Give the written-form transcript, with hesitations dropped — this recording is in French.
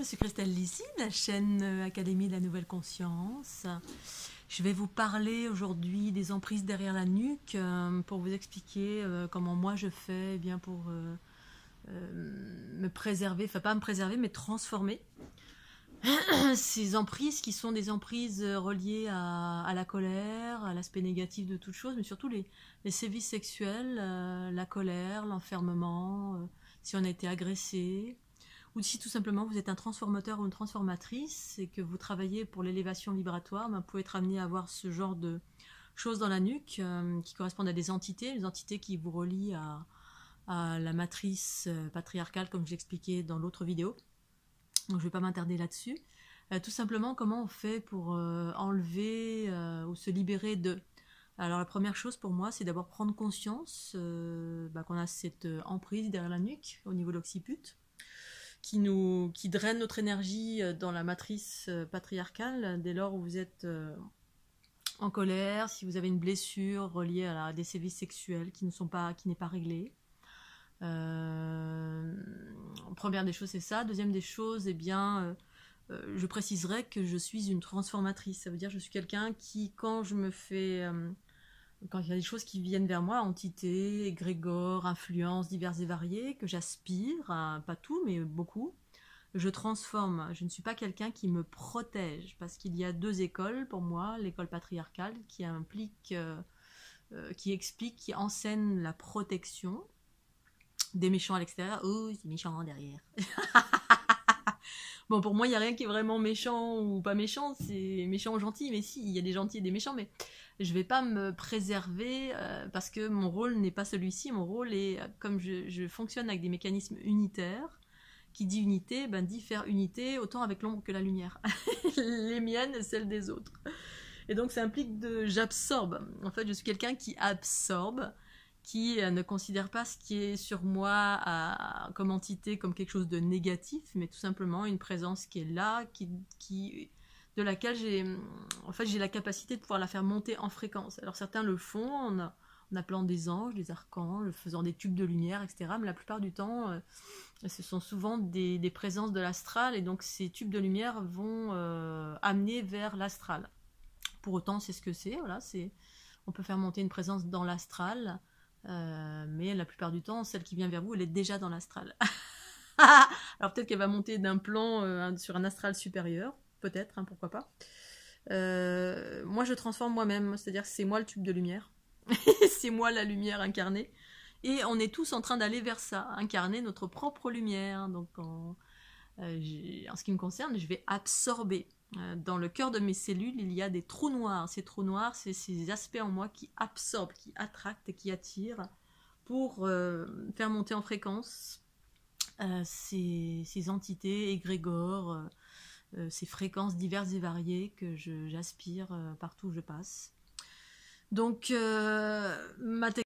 suis Christelle Lissy, de la chaîne Académie de la Nouvelle Conscience. Je vais vous parler aujourd'hui des emprises derrière la nuque pour vous expliquer comment moi je fais pour me préserver, enfin pas me préserver mais transformer ces emprises qui sont des emprises reliées à la colère, à l'aspect négatif de toute chose, mais surtout les sévices sexuels, la colère, l'enfermement, si on a été agressé, ou si tout simplement vous êtes un transformateur ou une transformatrice et que vous travaillez pour l'élévation vibratoire, vous pouvez être amené à avoir ce genre de choses dans la nuque qui correspondent à des entités qui vous relient à la matrice patriarcale comme je l'expliquais dans l'autre vidéo. Donc je ne vais pas m'attarder là-dessus. Tout simplement, comment on fait pour enlever ou se libérer de... Alors la première chose pour moi, c'est d'abord prendre conscience qu'on a cette emprise derrière la nuque, au niveau de l'occiput, qui draine notre énergie dans la matrice patriarcale, dès lors où vous êtes en colère, si vous avez une blessure reliée à des sévices sexuels qui n'est pas réglée. Première des choses, c'est ça. Deuxième des choses, je préciserai que je suis une transformatrice. Ça veut dire que je suis quelqu'un qui, quand il y a des choses qui viennent vers moi, entités, égrégores, influences diverses et variées, que j'aspire, pas tout, mais beaucoup, je transforme. Je ne suis pas quelqu'un qui me protège, parce qu'il y a deux écoles pour moi. L'école patriarcale qui explique, qui enseigne la protection des méchants à l'extérieur. Oh, c'est méchant derrière. Bon, pour moi, il n'y a rien qui est vraiment méchant ou pas méchant, c'est méchant ou gentil, mais si, il y a des gentils et des méchants, mais je ne vais pas me préserver parce que mon rôle n'est pas celui-ci. Mon rôle est, comme je fonctionne avec des mécanismes unitaires, qui dit unité, dit faire unité autant avec l'ombre que la lumière. Les miennes et celles des autres. Et donc ça implique j'absorbe. En fait, je suis quelqu'un qui absorbe, qui ne considère pas ce qui est sur moi comme entité, comme quelque chose de négatif, mais tout simplement une présence qui est là, de laquelle j'ai la capacité de pouvoir la faire monter en fréquence. Alors certains le font en appelant des anges, des archanges, faisant des tubes de lumière, etc. Mais la plupart du temps, ce sont souvent des présences de l'astral, et donc ces tubes de lumière vont amener vers l'astral. Pour autant, c'est ce que c'est. Voilà, on peut faire monter une présence dans l'astral, mais la plupart du temps, celle qui vient vers vous, elle est déjà dans l'astral. Alors peut-être qu'elle va monter d'un plan sur un astral supérieur, peut-être, pourquoi pas. Moi, je transforme moi-même, c'est-à-dire que c'est moi le tube de lumière, c'est moi la lumière incarnée, et on est tous en train d'aller vers ça, incarner notre propre lumière. Donc en ce qui me concerne, je vais absorber. Dans le cœur de mes cellules, il y a des trous noirs. Ces trous noirs, c'est ces aspects en moi qui absorbent, qui attractent et qui attirent pour faire monter en fréquence ces entités égrégores, ces fréquences diverses et variées que j'aspire partout où je passe. Donc, ma technique